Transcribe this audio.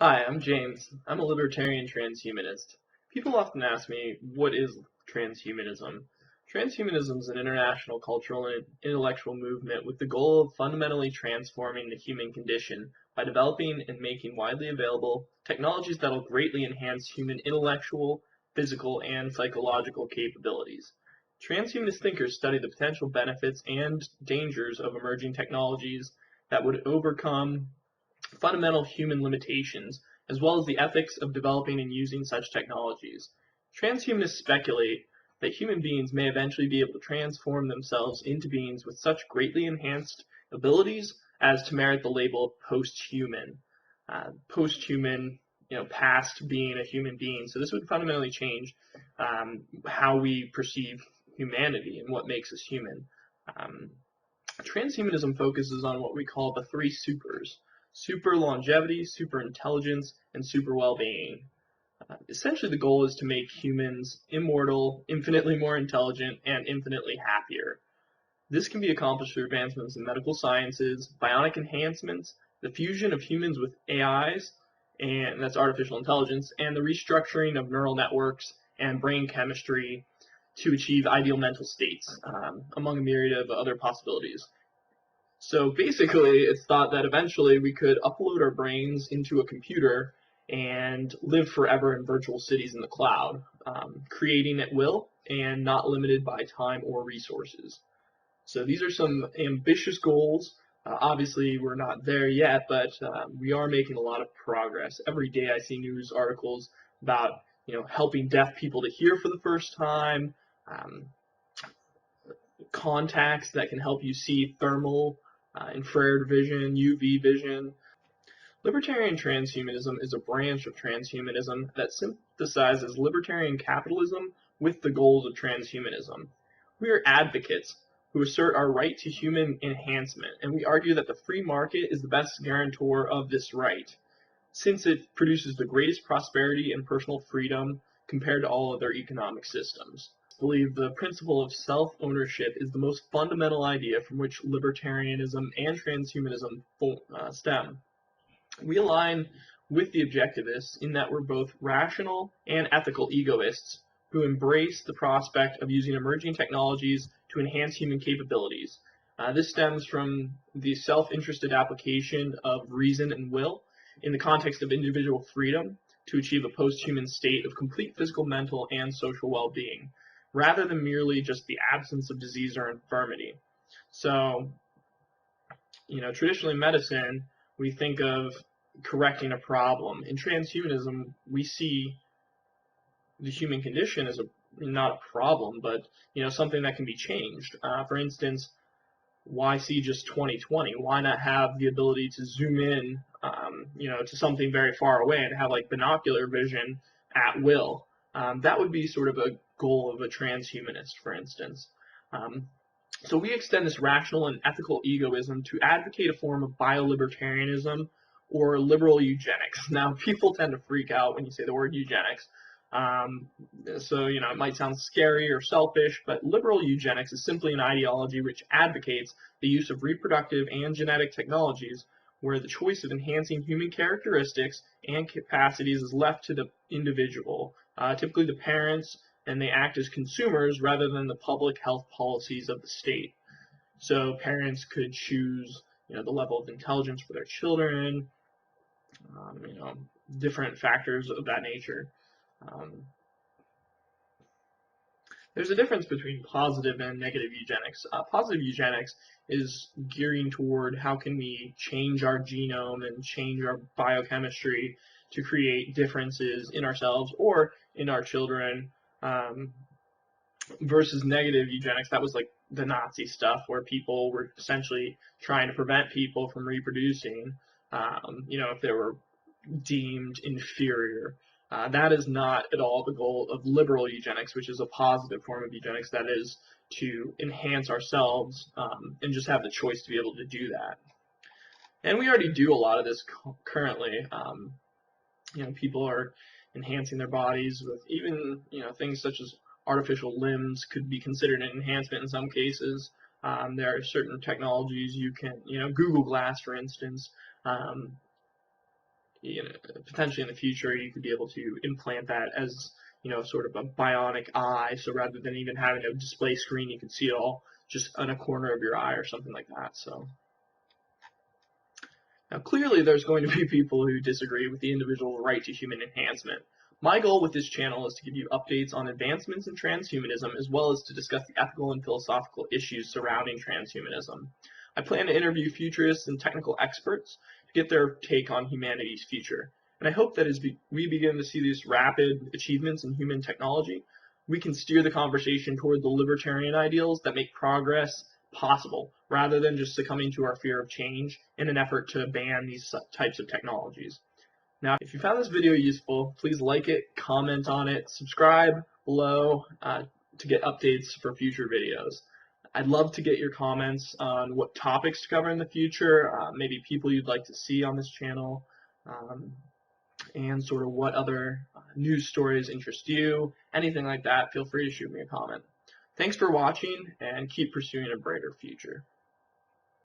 Hi, I'm James. I'm a libertarian transhumanist. People often ask me, what is transhumanism? Transhumanism is an international cultural and intellectual movement with the goal of fundamentally transforming the human condition by developing and making widely available technologies that will greatly enhance human intellectual, physical, and psychological capabilities. Transhumanist thinkers study the potential benefits and dangers of emerging technologies that would overcome fundamental human limitations, as well as the ethics of developing and using such technologies. Transhumanists speculate that human beings may eventually be able to transform themselves into beings with such greatly enhanced abilities as to merit the label of post-human. Post-human, past being a human being. So this would fundamentally change how we perceive humanity and what makes us human. Um, Transhumanism focuses on what we call the three supers: super longevity, super intelligence, and super well-being. Essentially, the goal is to make humans immortal, infinitely more intelligent, and infinitely happier. This can be accomplished through advancements in medical sciences, bionic enhancements, the fusion of humans with AIs, and that's artificial intelligence, and the restructuring of neural networks and brain chemistry to achieve ideal mental states, among a myriad of other possibilities. So basically, it's thought that eventually we could upload our brains into a computer and live forever in virtual cities in the cloud, creating at will and not limited by time or resources. So these are some ambitious goals. Obviously, we're not there yet, but we are making a lot of progress. Every day I see news articles about helping deaf people to hear for the first time, um, contacts that can help you see thermal, infrared vision, UV vision. Libertarian transhumanism is a branch of transhumanism that synthesizes libertarian capitalism with the goals of transhumanism. We are advocates who assert our right to human enhancement, and we argue that the free market is the best guarantor of this right, since it produces the greatest prosperity and personal freedom compared to all other economic systems. I believe the principle of self-ownership is the most fundamental idea from which libertarianism and transhumanism stem. We align with the objectivists in that we're both rational and ethical egoists who embrace the prospect of using emerging technologies to enhance human capabilities. This stems from the self-interested application of reason and will in the context of individual freedom to achieve a post-human state of complete physical, mental, and social well-being, rather than merely just the absence of disease or infirmity. So, traditionally in medicine, we think of correcting a problem. In transhumanism, we see the human condition as not a problem, but something that can be changed. For instance, why see just 2020? Why not have the ability to zoom in, to something very far away and have like binocular vision at will? That would be sort of a goal of a transhumanist, for instance. So we extend this rational and ethical egoism to advocate a form of biolibertarianism or liberal eugenics. Now, people tend to freak out when you say the word eugenics. Um, so, it might sound scary or selfish, but liberal eugenics is simply an ideology which advocates the use of reproductive and genetic technologies where the choice of enhancing human characteristics and capacities is left to the individual, typically the parents, and they act as consumers rather than the public health policies of the state. So parents could choose, the level of intelligence for their children, different factors of that nature. Um, there's a difference between positive and negative eugenics. Positive eugenics is gearing toward how can we change our genome and change our biochemistry to create differences in ourselves or in our children, versus negative eugenics. That was like the Nazi stuff where people were essentially trying to prevent people from reproducing, if they were deemed inferior. That is not at all the goal of liberal eugenics, which is a positive form of eugenics, that is to enhance ourselves, and just have the choice to be able to do that. And we already do a lot of this currently. People are enhancing their bodies with even, things such as artificial limbs could be considered an enhancement in some cases. There are certain technologies you can, Google Glass, for instance, potentially in the future you could be able to implant that as sort of a bionic eye. So rather than even having a display screen, you can see it all just on a corner of your eye or something like that. So now clearly there's going to be people who disagree with the individual right to human enhancement. My goal with this channel is to give you updates on advancements in transhumanism, as well as to discuss the ethical and philosophical issues surrounding transhumanism. I plan to interview futurists and technical experts to get their take on humanity's future. And I hope that as we begin to see these rapid achievements in human technology, we can steer the conversation toward the libertarian ideals that make progress possible, rather than just succumbing to our fear of change in an effort to ban these types of technologies. Now, if you found this video useful, please like it, comment on it, subscribe below to get updates for future videos. I'd love to get your comments on what topics to cover in the future, maybe people you'd like to see on this channel, and sort of what other news stories interest you, anything like that. Feel free to shoot me a comment. Thanks for watching, and keep pursuing a brighter future.